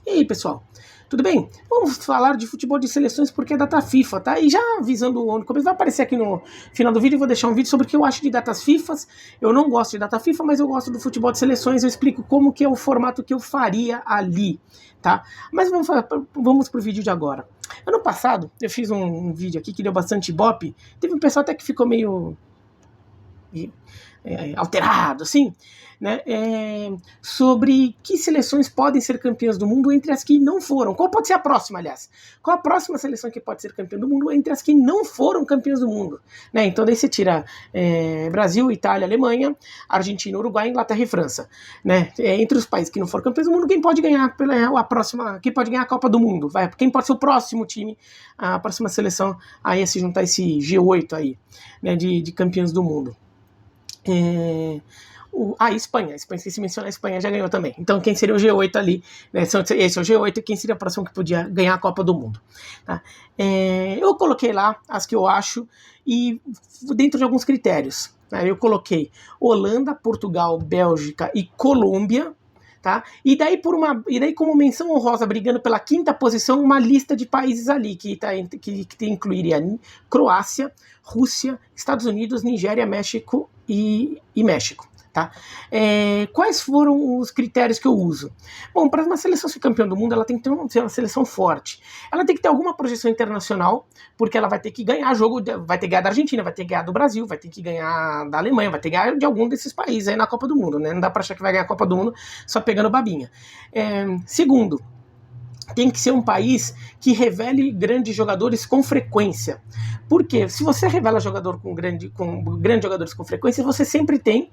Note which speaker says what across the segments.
Speaker 1: E aí, pessoal, tudo bem? Vamos falar de futebol de seleções porque é data FIFA, tá? E já avisando no começo, vai aparecer aqui no final do vídeo, eu vou deixar um vídeo sobre o que eu acho de datas FIFAs. Eu não gosto de data FIFA, mas eu gosto do futebol de seleções, eu explico como que é o formato que eu faria ali, tá? Mas vamos pro vídeo de agora. Ano passado, eu fiz um vídeo aqui que deu bastante ibope, teve um pessoal até que ficou meio alterado, assim, né, sobre que seleções podem ser campeãs do mundo entre as que não foram. Qual pode ser a próxima, aliás? Qual a próxima seleção que pode ser campeã do mundo entre as que não foram campeãs do mundo? Né, então daí você tira Brasil, Itália, Alemanha, Argentina, Uruguai, Inglaterra e França. Né, entre os países que não foram campeãs do mundo, quem pode ganhar a próxima, quem pode ganhar a Copa do Mundo? Quem pode ser o próximo time, a próxima seleção aí a se juntar esse G8 aí, né, de campeãs do mundo? Espanha, esqueci de mencionar, a Espanha já ganhou também. Então quem seria o G8 ali, né? Esse é o G8 e quem seria a próxima que podia ganhar a Copa do Mundo, tá? Eu coloquei lá as que eu acho e dentro de alguns critérios, né? Eu coloquei Holanda, Portugal, Bélgica e Colômbia, tá? E daí como menção honrosa, brigando pela quinta posição, uma lista de países ali que incluiria Croácia, Rússia, Estados Unidos, Nigéria, México e México. Tá? Quais foram os critérios que eu uso? Bom, para uma seleção ser campeã do mundo, ela tem que ser uma seleção forte. Ela tem que ter alguma projeção internacional, porque ela vai ter que ganhar jogo, vai ter que ganhar da Argentina, vai ter que ganhar do Brasil, vai ter que ganhar da Alemanha, vai ter que ganhar de algum desses países aí na Copa do Mundo, né? Não dá para achar que vai ganhar a Copa do Mundo só pegando babinha. Segundo, tem que ser um país que revele grandes jogadores com frequência. Porque se você revela grandes jogadores com frequência, você sempre tem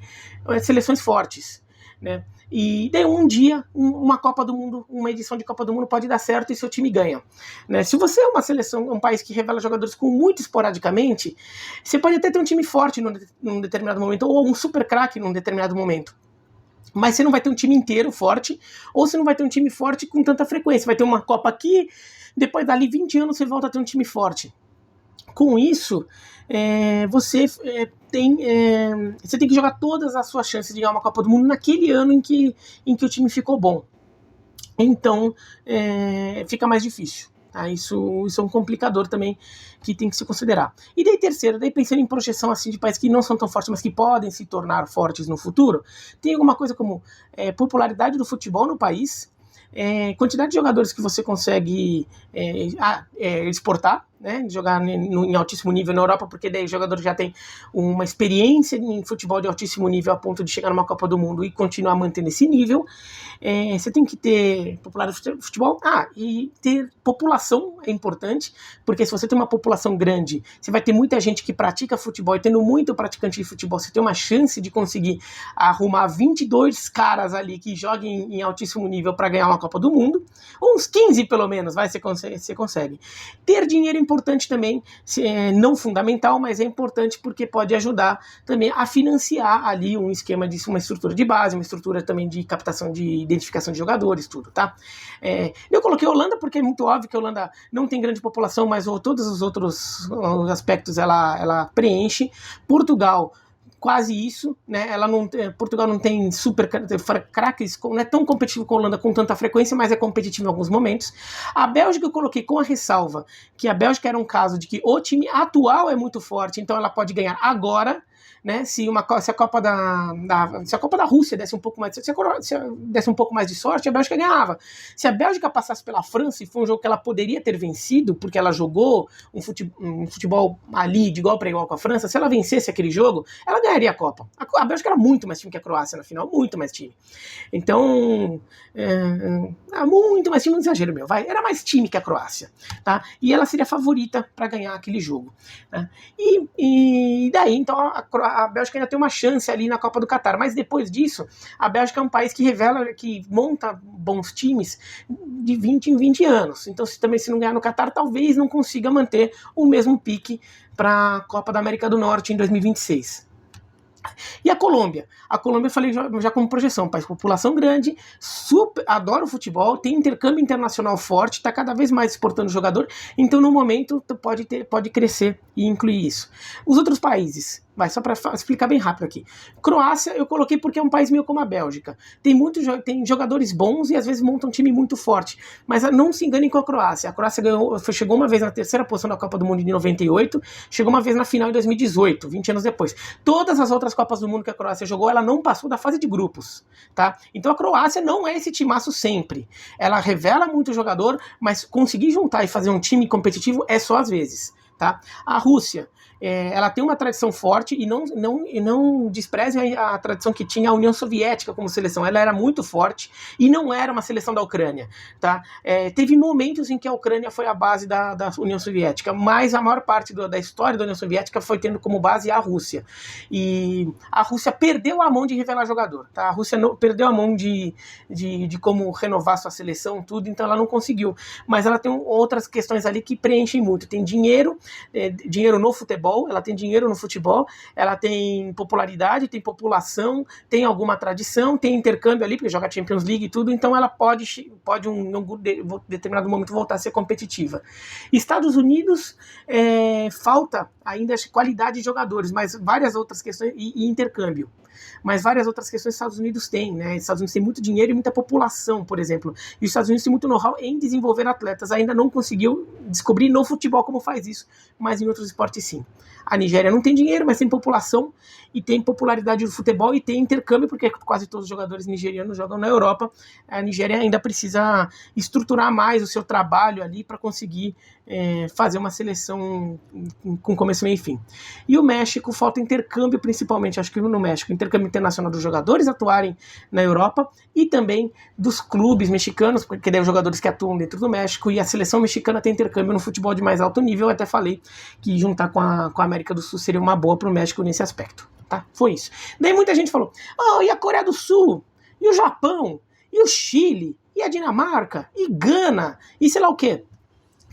Speaker 1: seleções fortes, né? E daí um dia, uma Copa do Mundo, uma edição de Copa do Mundo pode dar certo e seu time ganha, né? Se você é uma seleção, um país que revela jogadores com muito esporadicamente, você pode até ter um time forte num determinado momento, ou um super craque num determinado momento. Mas você não vai ter um time inteiro forte, ou você não vai ter um time forte com tanta frequência. Vai ter uma Copa aqui, depois dali 20 anos você volta a ter um time forte. Com isso, você tem que jogar todas as suas chances de ganhar uma Copa do Mundo naquele ano em que o time ficou bom. Então, fica mais difícil. Tá? Isso é um complicador também que tem que se considerar. E daí terceiro, pensando em projeção assim, de países que não são tão fortes, mas que podem se tornar fortes no futuro, tem alguma coisa como popularidade do futebol no país, quantidade de jogadores que você consegue exportar, né, jogar em altíssimo nível na Europa, porque daí o jogador já tem uma experiência em futebol de altíssimo nível a ponto de chegar numa Copa do Mundo e continuar mantendo esse nível. Você tem que ter popularidade do futebol. E ter população é importante, porque se você tem uma população grande, você vai ter muita gente que pratica futebol, e tendo muito praticante de futebol, você tem uma chance de conseguir arrumar 22 caras ali que joguem em altíssimo nível para ganhar uma Copa do Mundo, ou uns 15 pelo menos, você consegue. Ter dinheiro é importante também, não fundamental, mas é importante porque pode ajudar também a financiar ali um esquema de uma estrutura de base, uma estrutura também de captação de identificação de jogadores, tudo, tá? Eu coloquei a Holanda porque é muito óbvio que a Holanda não tem grande população, mas todos os outros aspectos ela preenche. Portugal, quase isso, né? Portugal não tem super craques, não é tão competitivo com a Holanda com tanta frequência, mas é competitivo em alguns momentos. A Bélgica eu coloquei com a ressalva que a Bélgica era um caso de que o time atual é muito forte, então ela pode ganhar agora, né? Se a Copa da Rússia desse um pouco mais, se desse um pouco mais de sorte, a Bélgica ganhava. Se a Bélgica passasse pela França, e foi um jogo que ela poderia ter vencido, porque ela jogou um futebol ali de igual para igual com a França, se ela vencesse aquele jogo, ela ganharia a Copa. A Bélgica era muito mais time que a Croácia na final, muito mais time. Então, muito mais time, não exagero meu, era mais time que a Croácia, tá? E ela seria a favorita para ganhar aquele jogo, né? E daí, então, a Bélgica ainda tem uma chance ali na Copa do Catar, mas depois disso, a Bélgica é um país que monta bons times de 20 em 20 anos. Então, se não ganhar no Catar, talvez não consiga manter o mesmo pique para a Copa da América do Norte em 2026. E a Colômbia? A Colômbia eu falei já como projeção, país população grande, adora o futebol, tem intercâmbio internacional forte, está cada vez mais exportando jogador, então no momento pode crescer e incluir isso. Os outros países, Vai, só para explicar bem rápido aqui. Croácia eu coloquei porque é um país meio como a Bélgica. Tem jogadores bons e às vezes montam um time muito forte. Mas não se enganem com a Croácia. A Croácia chegou uma vez na terceira posição da Copa do Mundo em 98, chegou uma vez na final em 2018, 20 anos depois. Todas as outras Copas do Mundo que a Croácia jogou, ela não passou da fase de grupos. Tá? Então a Croácia não é esse timaço sempre. Ela revela muito jogador, mas conseguir juntar e fazer um time competitivo é só às vezes. Tá? A Rússia, ela tem uma tradição forte e não despreze a tradição que tinha a União Soviética como seleção. Ela era muito forte e não era uma seleção da Ucrânia. Tá? Teve momentos em que a Ucrânia foi a base da União Soviética, mas a maior parte da história da União Soviética foi tendo como base a Rússia. E a Rússia perdeu a mão de revelar jogador. Tá? A Rússia perdeu a mão de como renovar sua seleção, tudo, então ela não conseguiu. Mas ela tem outras questões ali que preenchem muito. Tem dinheiro no futebol, ela tem dinheiro no futebol, ela tem popularidade, tem população, tem alguma tradição, tem intercâmbio ali, porque joga Champions League e tudo, então ela pode em algum determinado momento voltar a ser competitiva. Estados Unidos, falta ainda qualidade de jogadores, mas várias outras questões, e intercâmbio. Mas várias outras questões os Estados Unidos têm, né? Os Estados Unidos têm muito dinheiro e muita população, por exemplo. E os Estados Unidos têm muito know-how em desenvolver atletas. Ainda não conseguiu descobrir no futebol como faz isso, mas em outros esportes sim. A Nigéria não tem dinheiro, mas tem população e tem popularidade do futebol e tem intercâmbio, porque quase todos os jogadores nigerianos jogam na Europa. A Nigéria ainda precisa estruturar mais o seu trabalho ali para conseguir fazer uma seleção com começo, meio e fim. E o México, falta intercâmbio principalmente, acho que no México, intercâmbio internacional dos jogadores atuarem na Europa e também dos clubes mexicanos, porque daí os jogadores que atuam dentro do México, e a seleção mexicana tem intercâmbio no futebol de mais alto nível. Eu até falei que juntar com a América do Sul seria uma boa para o México nesse aspecto. Tá? Foi isso. Daí muita gente falou, e a Coreia do Sul? E o Japão? E o Chile? E a Dinamarca? E Gana? E sei lá o quê?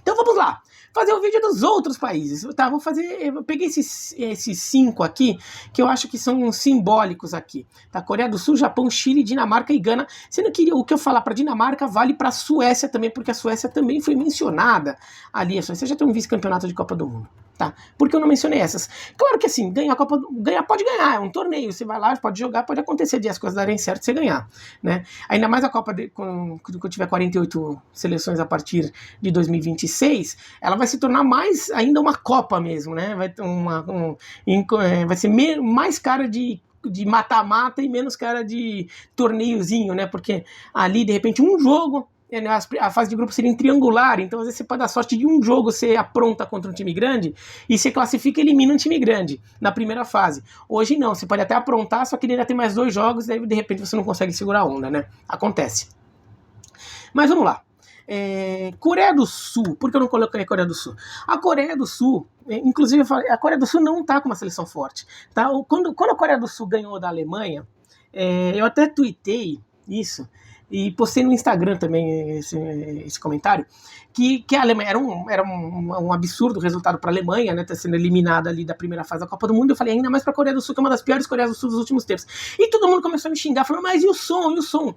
Speaker 1: Então vamos lá, fazer o vídeo dos outros países. Tá, eu peguei esses 5 aqui, que eu acho que são simbólicos aqui. Tá? Coreia do Sul, Japão, Chile, Dinamarca e Gana. Sendo que o que eu falar para Dinamarca vale para a Suécia também, porque a Suécia também foi mencionada ali. A Suécia já tem um vice-campeonato de Copa do Mundo. Tá? Porque eu não mencionei essas. Claro que assim, ganhar pode ganhar, é um torneio, você vai lá, pode jogar, pode acontecer de as coisas darem certo você ganhar, né? Ainda mais a Copa, quando tiver 48 seleções a partir de 2026, ela vai se tornar mais ainda uma Copa mesmo, né? Vai ser mais cara de mata-mata e menos cara de torneiozinho, né? Porque ali, de repente, um jogo, a fase de grupo seria triangular, então às vezes você pode dar sorte de um jogo você apronta contra um time grande e você classifica e elimina um time grande na primeira fase. Hoje não, você pode até aprontar, só que ele ainda tem mais 2 jogos e aí de repente você não consegue segurar a onda, né? Acontece. Mas vamos lá. Coreia do Sul, por que eu não coloquei a Coreia do Sul? A Coreia do Sul, inclusive a Coreia do Sul não está com uma seleção forte, tá? Quando a Coreia do Sul ganhou da Alemanha, eu até tuitei isso e postei no Instagram também esse comentário, que a Alemanha era um absurdo o resultado para a Alemanha, né, tá sendo eliminada ali da primeira fase da Copa do Mundo. Eu falei, ainda mais para a Coreia do Sul, que é uma das piores Coreias do Sul dos últimos tempos. E todo mundo começou a me xingar, falando, mas e o som, e o som?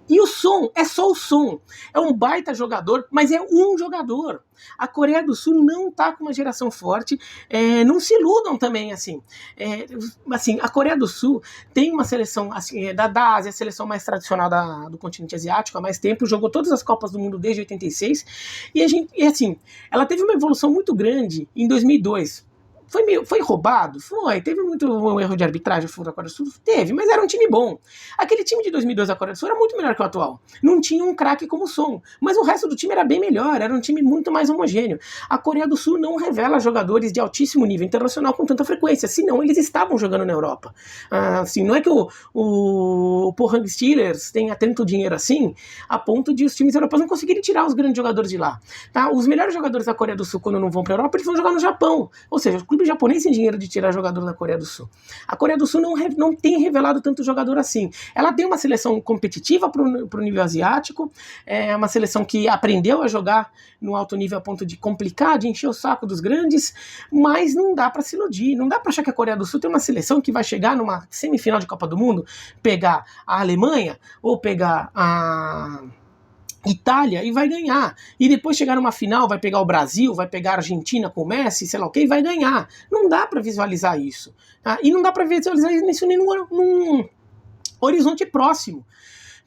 Speaker 1: E o som, é só o som. É um baita jogador, mas é um jogador. A Coreia do Sul não está com uma geração forte, não se iludam também, assim. A Coreia do Sul tem uma seleção assim, da Ásia, a seleção mais tradicional do continente asiático há mais tempo, jogou todas as Copas do Mundo desde 86, e assim, ela teve uma evolução muito grande em 2002. Foi roubado? Foi. Teve muito erro de arbitragem da Coreia do Sul? Teve, mas era um time bom. Aquele time de 2002 da Coreia do Sul era muito melhor que o atual. Não tinha um craque como o Son, mas o resto do time era bem melhor, era um time muito mais homogêneo. A Coreia do Sul não revela jogadores de altíssimo nível internacional com tanta frequência, senão eles estavam jogando na Europa. Assim, não é que o Pohang Steelers tenha tanto dinheiro assim, a ponto de os times europeus não conseguirem tirar os grandes jogadores de lá. Tá? Os melhores jogadores da Coreia do Sul, quando não vão para a Europa, eles vão jogar no Japão. Ou seja, os clubes japonês têm dinheiro de tirar jogador da Coreia do Sul. A Coreia do Sul não tem revelado tanto jogador assim. Ela tem uma seleção competitiva para o nível asiático, é uma seleção que aprendeu a jogar no alto nível a ponto de complicar, de encher o saco dos grandes, mas não dá para se iludir. Não dá para achar que a Coreia do Sul tem uma seleção que vai chegar numa semifinal de Copa do Mundo, pegar a Alemanha ou pegar a Itália e vai ganhar. E depois chegar numa final, vai pegar o Brasil, vai pegar a Argentina com o Messi, sei lá o que, e vai ganhar. Não dá para visualizar isso. Tá? E não dá para visualizar isso num horizonte próximo.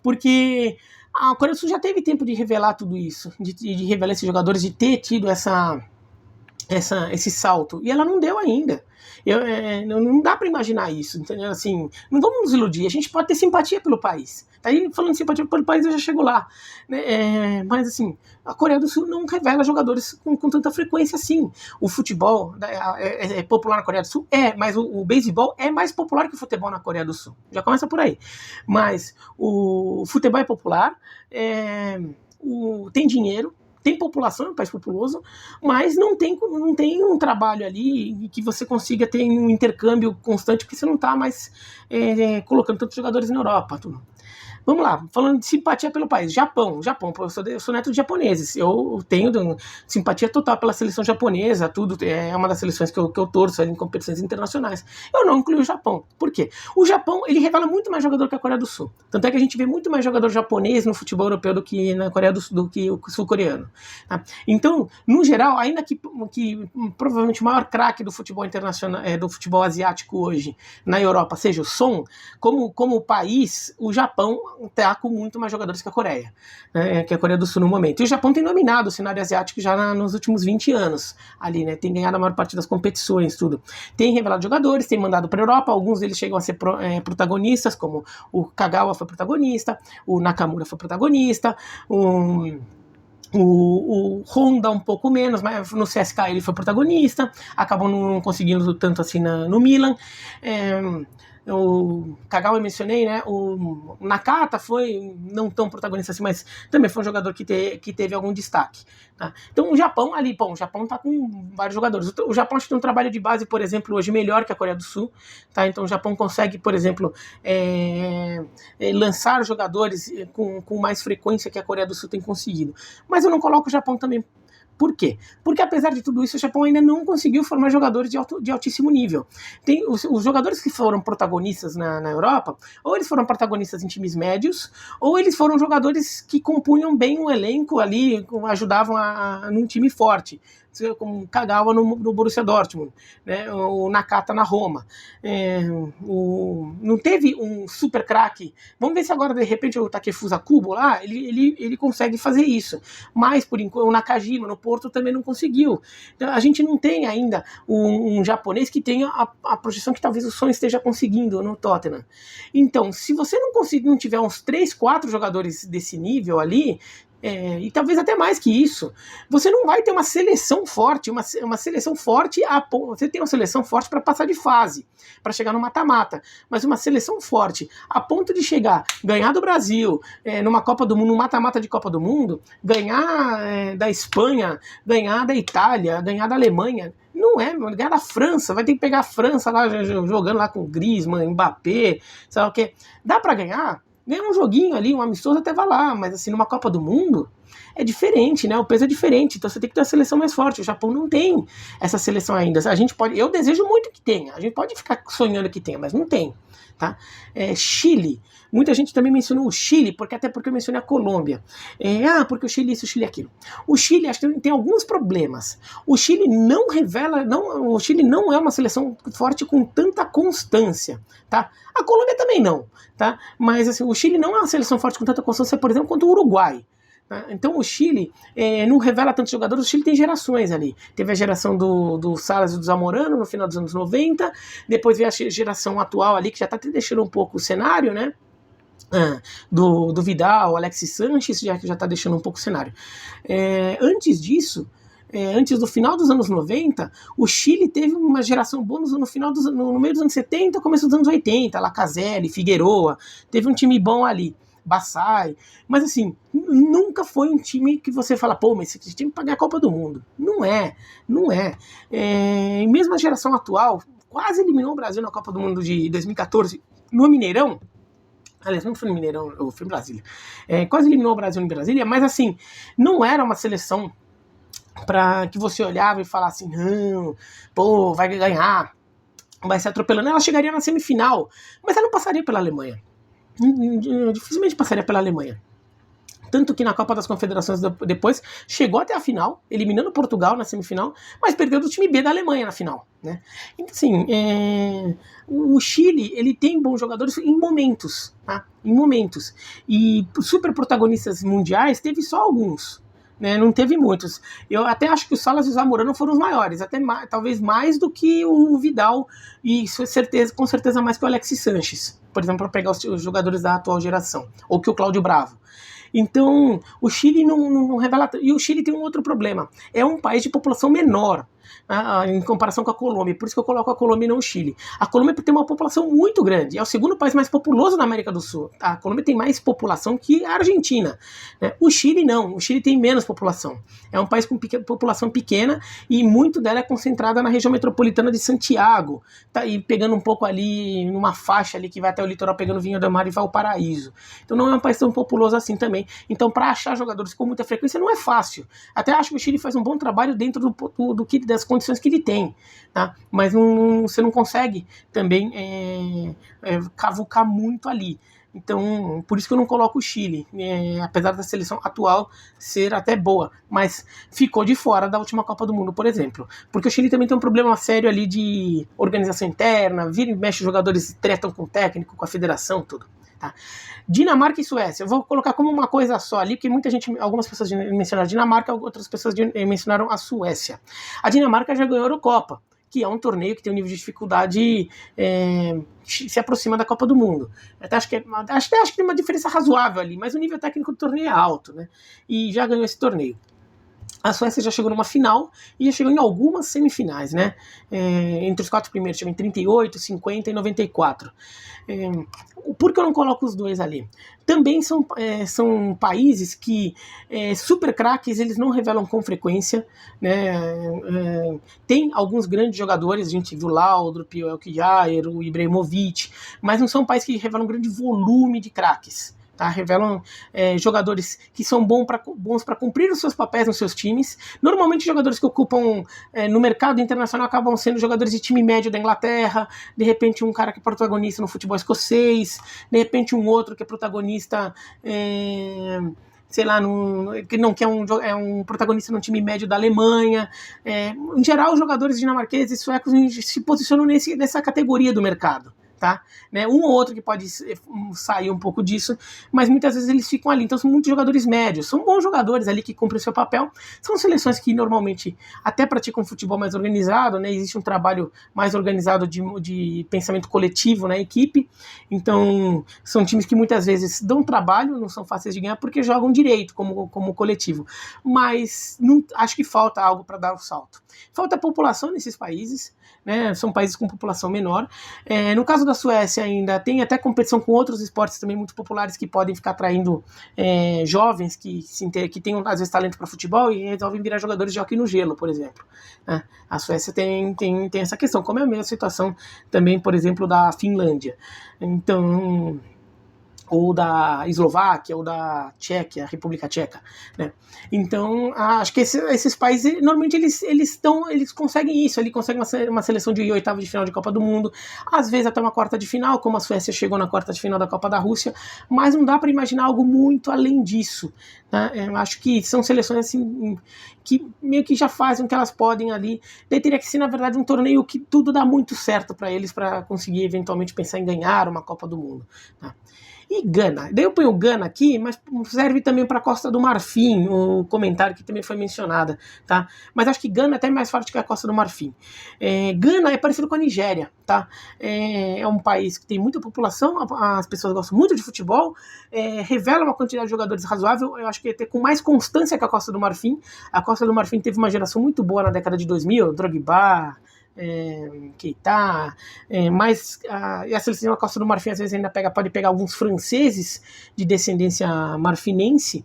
Speaker 1: Porque a Coreia do Sul já teve tempo de revelar tudo isso, de revelar esses jogadores, de ter tido esse salto. E ela não deu ainda. Não dá para imaginar isso, entendeu? Assim, não vamos nos iludir. A gente pode ter simpatia pelo país. Aí, falando de simpatia pelo país, eu já chego lá. Né? Mas, assim, a Coreia do Sul não revela jogadores com tanta frequência assim. O futebol é popular na Coreia do Sul? Mas o beisebol é mais popular que o futebol na Coreia do Sul. Já começa por aí. Mas o futebol é popular, tem dinheiro, tem população, é um país populoso, mas não tem um trabalho ali que você consiga ter um intercâmbio constante, porque você não está mais colocando tantos jogadores na Europa. Tudo. Vamos lá, falando de simpatia pelo país. Japão, eu sou neto de japoneses, eu tenho simpatia total pela seleção japonesa, tudo, é uma das seleções que eu torço em competições internacionais. Eu não incluo o Japão. Por quê? O Japão, ele revela muito mais jogador que a Coreia do Sul. Tanto é que a gente vê muito mais jogador japonês no futebol europeu do que na Coreia do Sul, do que o sul-coreano. Tá? Então, no geral, ainda que provavelmente o maior craque do futebol internacional, do futebol asiático hoje na Europa seja o Son, como país, o Japão está com muito mais jogadores que a Coreia, né, que a Coreia do Sul no momento. E o Japão tem dominado o cenário asiático já nos últimos 20 anos, ali, né, tem ganhado a maior parte das competições, tudo. Tem revelado jogadores, tem mandado para a Europa, alguns deles chegam a ser protagonistas, como o Kagawa foi protagonista, o Nakamura foi protagonista, o Honda um pouco menos, mas no CSKA ele foi protagonista, acabou não conseguindo tanto assim no Milan. O Kagawa eu mencionei, né? O Nakata foi não tão protagonista assim, mas também foi um jogador que teve algum destaque. Tá? Então o Japão ali, o Japão tá com vários jogadores. O Japão acho que tem um trabalho de base, por exemplo, hoje melhor que a Coreia do Sul. Tá? Então o Japão consegue, por exemplo, lançar jogadores com mais frequência que a Coreia do Sul tem conseguido. Mas eu não coloco o Japão também. Por quê? Porque apesar de tudo isso, o Japão ainda não conseguiu formar jogadores de altíssimo nível. Tem os jogadores que foram protagonistas na Europa, ou eles foram protagonistas em times médios, ou eles foram jogadores que compunham bem o elenco ali, ajudavam num time forte, como o Kagawa no Borussia Dortmund, né? O Nakata na Roma. Não teve um super craque. Vamos ver se agora, de repente, o Takefusa Kubo lá, ele consegue fazer isso. Mas, por enquanto, o Nakajima no Porto também não conseguiu. Então, a gente não tem ainda um japonês que tenha a projeção que talvez o Son esteja conseguindo no Tottenham. Então, se você não tiver uns 3, 4 jogadores desse nível ali, e talvez até mais que isso, você não vai ter uma seleção forte, uma seleção forte, você tem uma seleção forte para passar de fase, para chegar no mata-mata, mas uma seleção forte a ponto de ganhar do Brasil, numa Copa do Mundo, num mata-mata de Copa do Mundo, ganhar da Espanha, ganhar da Itália, ganhar da Alemanha, não ganhar da França, vai ter que pegar a França lá, jogando lá com Griezmann, Mbappé, sabe o que? Dá para ganhar um joguinho ali, um amistoso até vai lá, mas assim, numa Copa do Mundo é diferente, né? O peso é diferente, então você tem que ter uma seleção mais forte. O Japão não tem essa seleção ainda. Eu desejo muito que tenha, a gente pode ficar sonhando que tenha, mas não tem, tá? Chile, muita gente também mencionou o Chile, até porque eu mencionei a Colômbia. Porque o Chile isso, o Chile aquilo. O Chile, acho que tem alguns problemas. O Chile não revela, o Chile não é uma seleção forte com tanta constância, tá? A Colômbia também não, tá? Mas assim, o Chile não é uma seleção forte com tanta constância, por exemplo, quanto o Uruguai. Então o Chile não revela tantos jogadores. O Chile tem gerações ali. Teve a geração do Salas e do Zamorano no final dos anos 90, depois veio a geração atual ali, que já está deixando um pouco o cenário, né? Do Vidal, Alexis Sanches, que já está deixando um pouco o cenário. Antes disso, antes do final dos anos 90, o Chile teve uma geração boa no meio dos anos 70, começo dos anos 80, Lacazette, Figueroa, teve um time bom ali. Bassai, mas assim, nunca foi um time que você fala, mas esse time paga a Copa do Mundo. Não é. E mesmo a geração atual quase eliminou o Brasil na Copa do Mundo de 2014 no Mineirão. Aliás, não foi no Mineirão, foi em Brasília. Quase eliminou o Brasil em Brasília, mas assim, não era uma seleção para que você olhava e falasse assim, não, vai ganhar, vai se atropelando. Ela chegaria na semifinal, mas ela não passaria pela Alemanha. Dificilmente passaria pela Alemanha. tanto que na Copa das Confederações depois chegou até a final, eliminando Portugal na semifinal, mas perdeu do time B da Alemanha na final, né? Então, assim, o Chile, ele tem bons jogadores em momentos, tá? Em momentos. E super protagonistas mundiais teve só alguns, né? Não teve muitos. Eu até acho que o Salas e o Zamorano foram os maiores, até talvez mais do que o Vidal e com certeza mais que o Alexis Sanches, por exemplo, para pegar os jogadores da atual geração, ou que o Cláudio Bravo. Então, o Chile não revela... E o Chile tem um outro problema. É um país de população menor, em comparação com a Colômbia. Por isso que eu coloco a Colômbia e não o Chile. A Colômbia tem uma população muito grande. É o segundo país mais populoso da América do Sul. A Colômbia tem mais população que a Argentina. O Chile não. O Chile tem menos população. É um país com população pequena e muito dela é concentrada na região metropolitana de Santiago. Tá? E pegando um pouco ali, numa faixa ali que vai até o litoral, pegando Vinha del Mar e Valparaíso. Então não é um país tão populoso assim também. Então, para achar jogadores com muita frequência não é fácil. Até acho que o Chile faz um bom trabalho dentro das condições que ele tem, tá? Mas você não consegue também cavucar muito ali. Então, por isso que eu não coloco o Chile, apesar da seleção atual ser até boa, mas ficou de fora da última Copa do Mundo, por exemplo. Porque o Chile também tem um problema sério ali de organização interna, vira e mexe, os jogadores tretam com o técnico, com a federação, tudo. Tá? Dinamarca e Suécia, eu vou colocar como uma coisa só ali, porque algumas pessoas mencionaram a Dinamarca, outras pessoas mencionaram a Suécia. A Dinamarca já ganhou a Eurocopa, que é um torneio que tem um nível de dificuldade se aproxima da Copa do Mundo. Acho que tem uma diferença razoável ali, mas o nível técnico do torneio é alto, né? E já ganhou esse torneio. A Suécia já chegou numa final e já chegou em algumas semifinais, né? Entre os 4 primeiros, chegou em 38, 50 e 94. Por que eu não coloco os dois ali? Também são países que super craques eles não revelam com frequência, né? Tem alguns grandes jogadores, a gente viu o Laudrup, o Elkjær, o Ibrahimovic, mas não são países que revelam um grande volume de craques. Tá? Revelam jogadores que são bons para cumprir os seus papéis nos seus times. Normalmente jogadores que ocupam no mercado internacional acabam sendo jogadores de time médio da Inglaterra, de repente um cara que é protagonista no futebol escocês, de repente um outro que é protagonista sei lá, que é um protagonista no time médio da Alemanha. Em geral, os jogadores dinamarqueses e suecos se posicionam nessa categoria do mercado. Tá? Né? Um ou outro que pode sair um pouco disso, mas muitas vezes eles ficam ali. Então são muitos jogadores médios, são bons jogadores ali que cumprem o seu papel. São seleções que normalmente até praticam futebol mais organizado, né? Existe um trabalho mais organizado de pensamento coletivo na equipe. Então são times que muitas vezes dão trabalho, não são fáceis de ganhar porque jogam direito como coletivo, mas acho que falta algo para dar o salto. Falta população nesses países, né? São países com população menor. No caso da Suécia ainda tem até competição com outros esportes também muito populares que podem ficar atraindo jovens que têm às vezes talento para futebol e resolvem virar jogadores de hóquei no gelo, por exemplo. A Suécia tem essa questão, como é a mesma situação também, por exemplo, da Finlândia. Então, ou da Eslováquia, ou da Tchequia, República Tcheca, né? Então, acho que esses países, normalmente eles conseguem isso, eles conseguem uma seleção de oitava de final de Copa do Mundo, às vezes até uma quarta de final, como a Suécia chegou na quarta de final da Copa da Rússia, mas não dá para imaginar algo muito além disso, né? Acho que são seleções assim, que meio que já fazem o que elas podem ali. Daí teria que ser, na verdade, um torneio que tudo dá muito certo para eles, para conseguir eventualmente pensar em ganhar uma Copa do Mundo, tá? E Gana, daí eu ponho o Gana aqui, mas serve também para a Costa do Marfim, o comentário que também foi mencionado, tá? Mas acho que Gana é até mais forte que a Costa do Marfim. Gana é parecido com a Nigéria, tá? É um país que tem muita população, as pessoas gostam muito de futebol, revela uma quantidade de jogadores razoável, eu acho que até com mais constância que a Costa do Marfim. A Costa do Marfim teve uma geração muito boa na década de 2000, Drogba, Keita, mas a seleção da Costa do Marfim às vezes ainda pode pegar alguns franceses de descendência marfinense,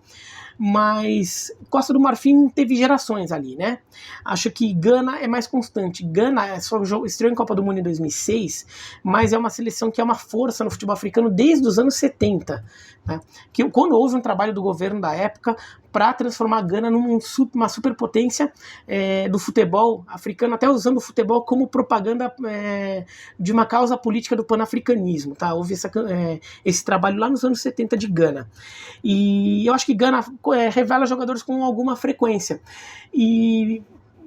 Speaker 1: mas Costa do Marfim teve gerações ali, né? Acho que Gana é mais constante. Gana só estreou em Copa do Mundo em 2006, mas é uma seleção que é uma força no futebol africano desde os anos 70, né? Que quando houve um trabalho do governo da época para transformar a Gana numa superpotência do futebol africano, até usando o futebol como propaganda de uma causa política do panafricanismo. Tá? Houve esse trabalho lá nos anos 70 de Gana. E eu acho que Gana revela jogadores com alguma frequência.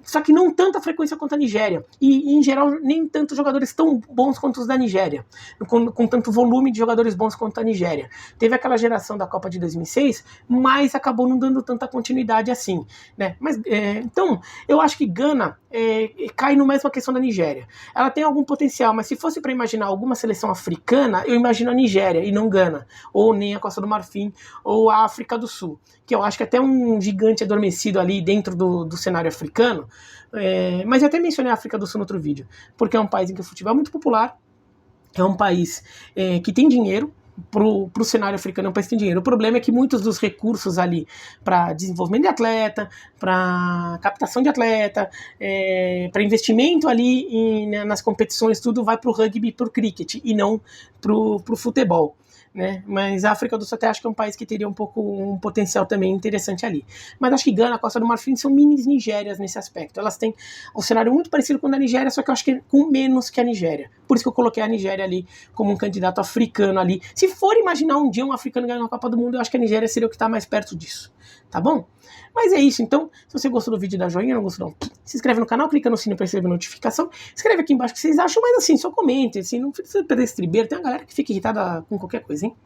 Speaker 1: Só que não tanta frequência quanto a Nigéria. E, em geral, nem tantos jogadores tão bons quanto os da Nigéria. Com tanto volume de jogadores bons quanto a Nigéria. Teve aquela geração da Copa de 2006, mas acabou não dando tanta continuidade assim. Né? Então, eu acho que Gana cai no mesma questão da Nigéria. Ela tem algum potencial, mas se fosse para imaginar alguma seleção africana, eu imagino a Nigéria e não Gana. Ou nem a Costa do Marfim, ou a África do Sul. Que eu acho que até um gigante adormecido ali dentro do cenário africano. Mas eu até mencionei a África do Sul no outro vídeo, porque é um país em que o futebol é muito popular, é um país que tem dinheiro, pro cenário africano é um país que tem dinheiro. O problema é que muitos dos recursos ali para desenvolvimento de atleta, para captação de atleta, para investimento ali nas competições, tudo vai pro rugby e pro cricket, e não pro futebol. Né? Mas a África do Sul até acho que é um país que teria um potencial também interessante ali. Mas acho que Gana, Costa do Marfim são mini Nigérias nesse aspecto. Elas têm um cenário muito parecido com o da Nigéria, só que eu acho que com menos que a Nigéria. Por isso que eu coloquei a Nigéria ali como um candidato africano ali. Se for imaginar um dia um africano ganhando a Copa do Mundo, eu acho que a Nigéria seria o que está mais perto disso. Tá bom? Mas é isso, então, se você gostou do vídeo, dá joinha, não gostou, não, se inscreve no canal, clica no sininho para receber notificação, escreve aqui embaixo o que vocês acham, mas assim, só comente, assim, não precisa perder esse tribeiro, tem uma galera que fica irritada com qualquer coisa, hein?